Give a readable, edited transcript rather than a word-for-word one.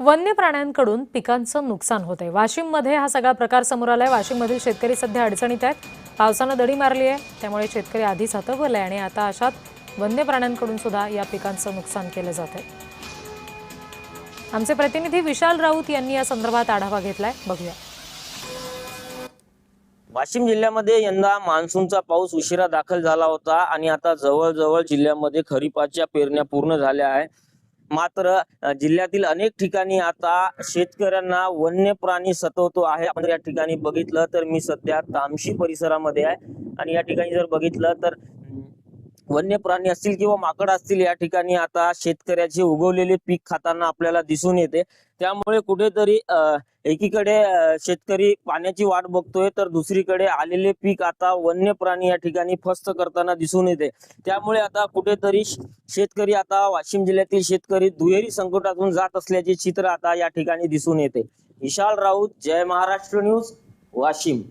वन्य प्राण्यांकडून पिकांचं नुकसान होतंय। वाशिममध्ये हा सगळा प्रकार समोर आलाय। वाशिममधील शेतकरी सध्या अडचणीत आहेत। पावसानं दडी मारली आहे, त्यामुळे शेतकरी आधीच हतबल आहे आणि आता अशात वन्य प्राण्यांकडून सुद्धा या पिकांचं नुकसान केलं जातंय। आमचे प्रतिनिधी विशाल राऊत यांनी या संदर्भात आढावा घेतलाय, बघूया। वाशिम जिल्ह्यामध्ये यंदा मान्सूनचा पाऊस उशिरा दाखल झाला होता आणि आता जवळजवळ जिल्ह्यामध्ये खरीपाच्या पेरण्या पूर्ण झाल्या आहे। मात्र जिल्ह्यातील अनेक ठिकाणी आता शेतकऱ्यांना वन्य प्राणी सतवतो आहे। आपण या ठिकाणी बघितलं तर मी सध्या तामशी परिसरामध्ये आहे आणि या ठिकाणी जर बघितलं तर वन्य प्राणी असतील किंवा माकड असतील, या ठिकाणी आता शेतकऱ्याचे उगवलेले पीक खाताना आपल्याला दिसून येते। त्यामुळे कुठेतरी एकीकडे शेतकरी पाण्याची वाट बघतोय, तर दुसरीकडे आलेले पीक आता वन्य प्राणी या ठिकाणी फस्त करताना दिसून येते। त्यामुळे आता कुठेतरी शेतकरी आता वाशिम जिल्ह्यातील शेतकरी दुहेरी संकटातून जात असल्याचे चित्र आता या ठिकाणी दिसून येते। विशाल राऊत, जय महाराष्ट्र न्यूज, वाशिम।